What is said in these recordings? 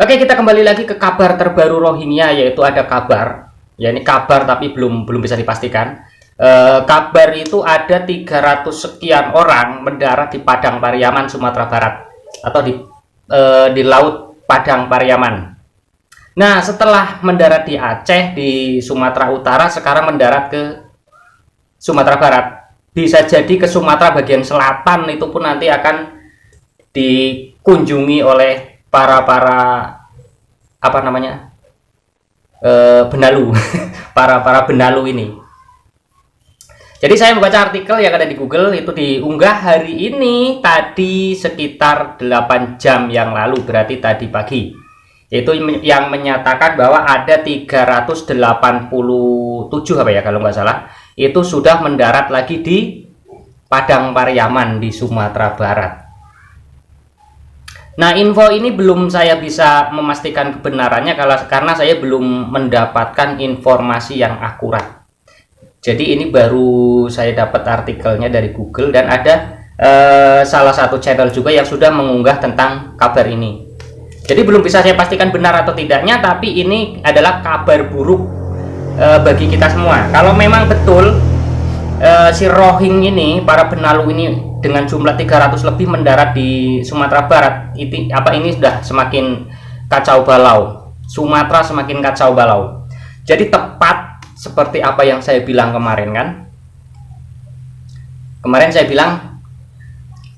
Oke, kita kembali lagi ke kabar terbaru Rohingya, yaitu ada kabar, ya ini kabar tapi belum bisa dipastikan. Kabar itu ada 300 sekian orang mendarat di Padang Pariaman, Sumatera Barat, atau di Laut Padang Pariaman. Nah, setelah mendarat di Aceh, di Sumatera Utara, sekarang mendarat ke Sumatera Barat. Bisa jadi ke Sumatera bagian selatan itu pun nanti akan dikunjungi oleh para apa namanya, benalu para benalu ini. Jadi saya membaca artikel yang ada di Google, itu diunggah hari ini tadi sekitar 8 jam yang lalu, berarti tadi pagi. Itu yang menyatakan bahwa ada 387 apa ya kalau nggak salah, itu sudah mendarat lagi di Padang Pariaman di Sumatera Barat. Nah, info ini belum saya bisa memastikan kebenarannya karena saya belum mendapatkan informasi yang akurat. Jadi ini baru saya dapat artikelnya dari Google, dan ada salah satu channel juga yang sudah mengunggah tentang kabar ini. Jadi belum bisa saya pastikan benar atau tidaknya, tapi ini adalah kabar buruk bagi kita semua. Kalau memang betul si Rohingya ini, para benalu ini dengan jumlah 300 lebih mendarat di Sumatera Barat, ini sudah semakin kacau balau. Sumatera semakin kacau balau. Jadi tepat seperti apa yang saya bilang kemarin kan. Kemarin saya bilang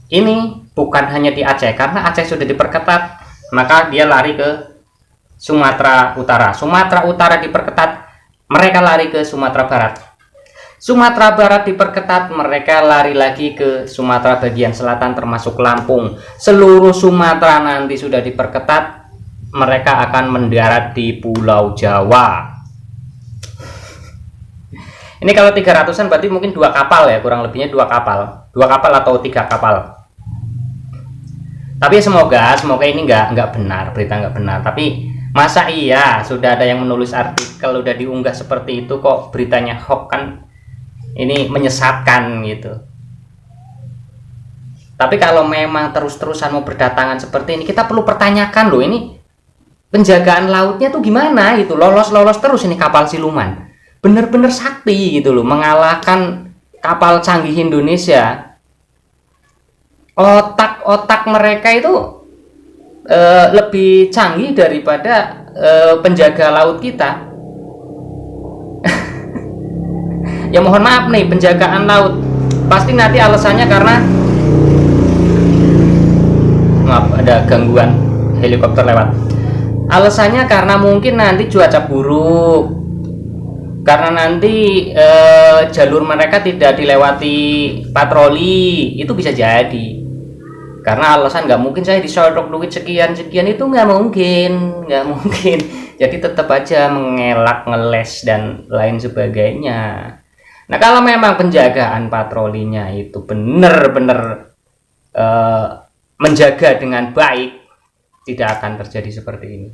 ini bukan hanya di Aceh, karena Aceh sudah diperketat, maka dia lari ke Sumatera Utara. Sumatera Utara diperketat, mereka lari ke Sumatera Barat. Sumatera Barat diperketat, mereka lari lagi ke Sumatera bagian selatan termasuk Lampung. Seluruh Sumatera nanti sudah diperketat, mereka akan mendarat di Pulau Jawa. Ini kalau 300-an berarti mungkin 2 kapal ya, kurang lebihnya 2 kapal. 2 kapal atau 3 kapal. Tapi semoga ini nggak benar, berita nggak benar. Tapi masa iya sudah ada yang menulis artikel, udah diunggah seperti itu, kok beritanya hoax kan? Ini menyesatkan gitu. Tapi kalau memang terus-terusan mau berdatangan seperti ini, kita perlu pertanyakan loh, ini penjagaan lautnya tuh gimana gitu. Lolos terus ini kapal siluman. Bener-bener sakti gitu loh, mengalahkan kapal canggih Indonesia. Otak mereka itu lebih canggih daripada penjaga laut kita. Ya mohon maaf nih, penjagaan laut pasti nanti alasannya karena, maaf ada gangguan helikopter lewat. Alasannya karena mungkin nanti cuaca buruk, karena nanti jalur mereka tidak dilewati patroli, itu bisa jadi. Karena alasan nggak mungkin saya disodok duit sekian itu nggak mungkin. Jadi tetap aja mengelak, ngeles dan lain sebagainya. Nah, kalau memang penjagaan patrolinya itu benar-benar menjaga dengan baik, tidak akan terjadi seperti ini.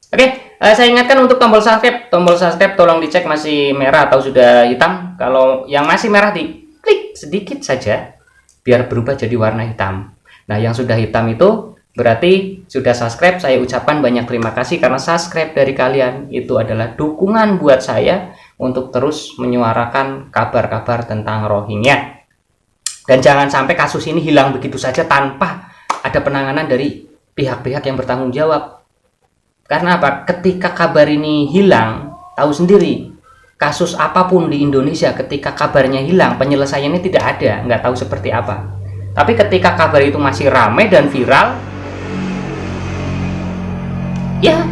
Oke, saya ingatkan untuk tombol subscribe tolong dicek masih merah atau sudah hitam. Kalau yang masih merah diklik sedikit saja biar berubah jadi warna hitam. Nah, yang sudah hitam itu berarti sudah subscribe. Saya ucapkan banyak terima kasih, karena subscribe dari kalian itu adalah dukungan buat saya untuk terus menyuarakan kabar-kabar tentang Rohingya. Dan jangan sampai kasus ini hilang begitu saja tanpa ada penanganan dari pihak-pihak yang bertanggung jawab. Karena apa? Ketika kabar ini hilang, tahu sendiri, kasus apapun di Indonesia ketika kabarnya hilang, penyelesaiannya tidak ada, nggak tahu seperti apa. Tapi ketika kabar itu masih ramai dan viral, ya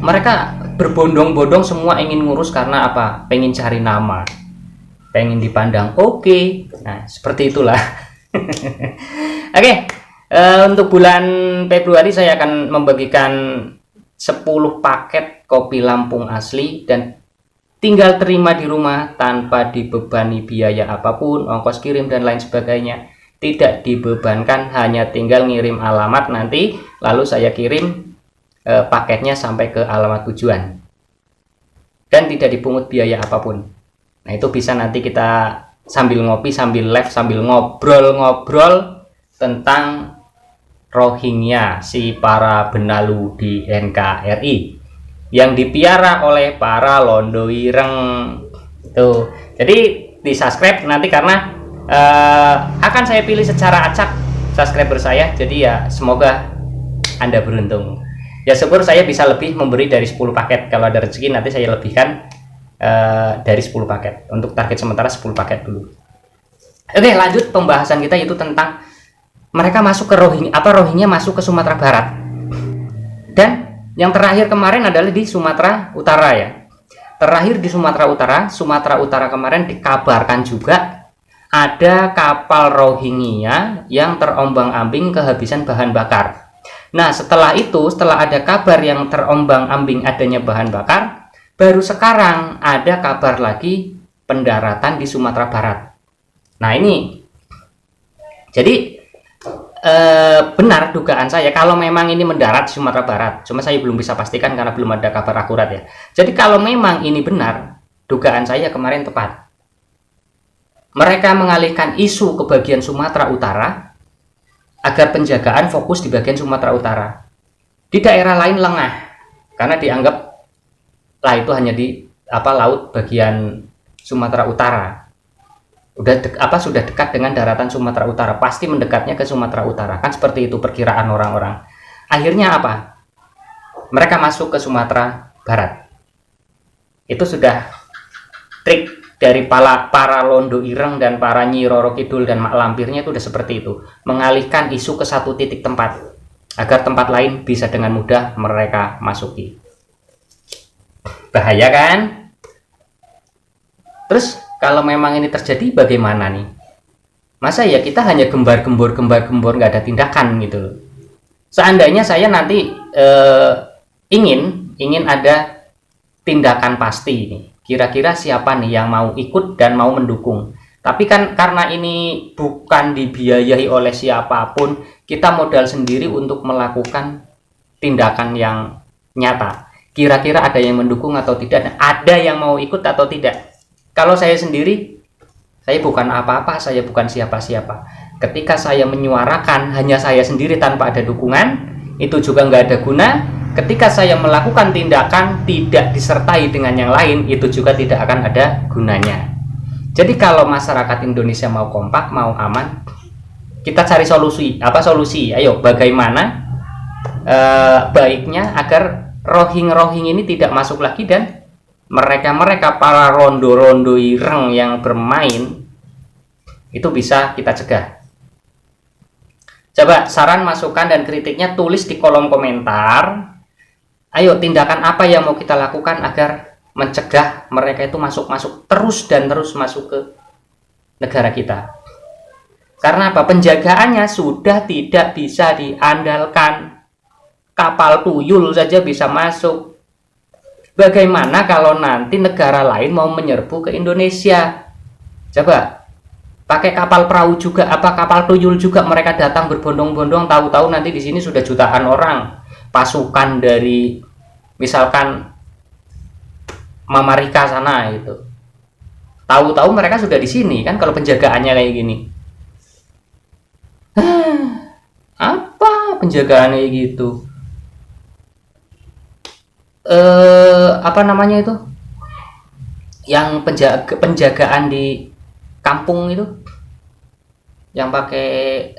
mereka berbondong-bondong semua ingin ngurus. Karena apa? Pengen cari nama, pengen dipandang oke. Nah, seperti itulah. Oke, untuk bulan Februari saya akan membagikan 10 paket kopi Lampung asli, dan tinggal terima di rumah tanpa dibebani biaya apapun, ongkos kirim dan lain sebagainya. Tidak dibebankan, hanya tinggal ngirim alamat nanti, lalu saya kirim paketnya sampai ke alamat tujuan, dan tidak dipungut biaya apapun. Nah, itu bisa nanti kita sambil ngopi, sambil live, sambil ngobrol-ngobrol tentang Rohingya, si para benalu di NKRI yang dipiara oleh para londo ireng. Tuh. Jadi di subscribe nanti karena akan saya pilih secara acak subscriber saya. Jadi ya semoga Anda beruntung. Ya syukur saya bisa lebih memberi dari 10 paket. Kalau ada rezeki nanti saya lebihkan dari 10 paket. Untuk target sementara 10 paket dulu. Oke, lanjut pembahasan kita yaitu tentang mereka masuk ke Rohingya masuk ke Sumatera Barat. Dan yang terakhir kemarin adalah di Sumatera Utara ya. Terakhir di Sumatera Utara kemarin dikabarkan juga ada kapal Rohingya yang terombang-ambing kehabisan bahan bakar. Nah, setelah ada kabar yang terombang-ambing adanya bahan bakar, baru sekarang ada kabar lagi pendaratan di Sumatera Barat. Nah, ini jadi benar dugaan saya kalau memang ini mendarat di Sumatera Barat. Cuma saya belum bisa pastikan karena belum ada kabar akurat ya. Jadi kalau memang ini benar, dugaan saya kemarin tepat. Mereka mengalihkan isu ke bagian Sumatera Utara agar penjagaan fokus di bagian Sumatera Utara. Di daerah lain lengah karena dianggap lah itu hanya di laut bagian Sumatera Utara. Sudah dekat dengan daratan Sumatera Utara, pasti mendekatnya ke Sumatera Utara, kan seperti itu perkiraan orang-orang. Akhirnya apa? Mereka masuk ke Sumatera Barat. Itu sudah trik dari para londo ireng dan para Nyi Roro Kidul dan Mak Lampirnya itu udah seperti itu, mengalihkan isu ke satu titik tempat agar tempat lain bisa dengan mudah mereka masuki. Bahaya kan? Terus kalau memang ini terjadi bagaimana nih? Masa ya kita hanya gembar-gembor nggak ada tindakan gitu loh. Seandainya saya nanti ingin ada tindakan pasti nih. Kira-kira siapa nih yang mau ikut dan mau mendukung. Tapi kan karena ini bukan dibiayai oleh siapapun, kita modal sendiri untuk melakukan tindakan yang nyata. Kira-kira ada yang mendukung atau tidak? Ada yang mau ikut atau tidak? Kalau saya sendiri, saya bukan apa-apa, saya bukan siapa-siapa. Ketika saya menyuarakan hanya saya sendiri tanpa ada dukungan, itu juga nggak ada guna. Ketika saya melakukan tindakan tidak disertai dengan yang lain, itu juga tidak akan ada gunanya. Jadi kalau masyarakat Indonesia mau kompak, mau aman, kita cari solusi. Apa solusi? Ayo, bagaimana baiknya agar Rohing ini tidak masuk lagi dan mereka para rondo-rondo ireng yang bermain itu bisa kita cegah. Coba saran, masukan, dan kritiknya tulis di kolom komentar. Ayo, tindakan apa yang mau kita lakukan agar mencegah mereka itu masuk terus masuk ke negara kita. Karena apa? Penjagaannya sudah tidak bisa diandalkan. Kapal tuyul saja bisa masuk. Bagaimana kalau nanti negara lain mau menyerbu ke Indonesia? Coba pakai kapal perahu juga, kapal tuyul juga mereka datang berbondong-bondong, tahu-tahu nanti di sini sudah jutaan orang, pasukan dari misalkan Mamarika sana itu. Tahu-tahu mereka sudah di sini kan kalau penjagaannya kayak gini. Apa penjagaannya kayak gitu? Apa namanya itu yang penjagaan di kampung itu yang pakai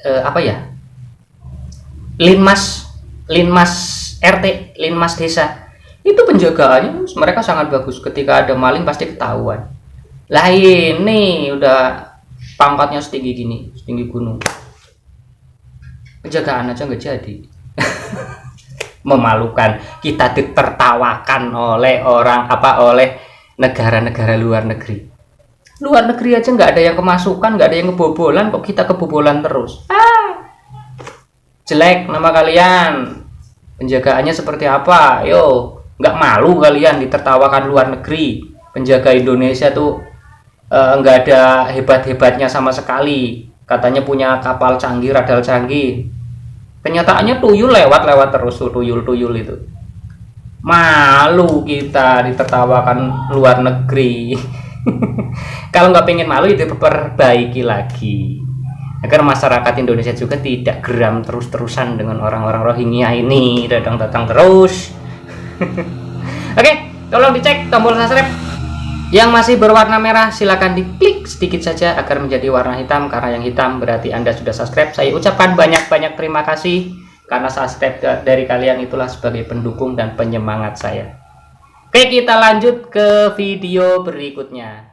linmas RT, linmas desa itu penjagaannya mereka sangat bagus. Ketika ada maling pasti ketahuan. Lah ini udah pangkatnya setinggi gini, setinggi gunung, penjagaan aja nggak jadi. Memalukan, kita ditertawakan oleh oleh negara-negara luar negeri aja nggak ada yang kemasukan, nggak ada yang kebobolan, kok kita kebobolan terus. Jelek nama kalian, penjagaannya seperti apa? Yo, nggak malu kalian ditertawakan luar negeri. Penjaga Indonesia tuh nggak ada hebat-hebatnya sama sekali, katanya punya kapal canggih, radar canggih. Kenyataannya tuyul lewat terus tuh, tuyul itu. Malu kita ditertawakan luar negeri. Kalau nggak pengen malu itu perbaiki lagi. agar masyarakat Indonesia juga tidak geram terus-terusan dengan orang-orang Rohingya ini datang-datang terus. Oke, tolong dicek tombol subscribe yang masih berwarna merah, silakan diklik sedikit saja agar menjadi warna hitam, karena yang hitam berarti Anda sudah subscribe. Saya ucapkan banyak-banyak terima kasih karena subscribe dari kalian itulah sebagai pendukung dan penyemangat saya. Oke, kita lanjut ke video berikutnya.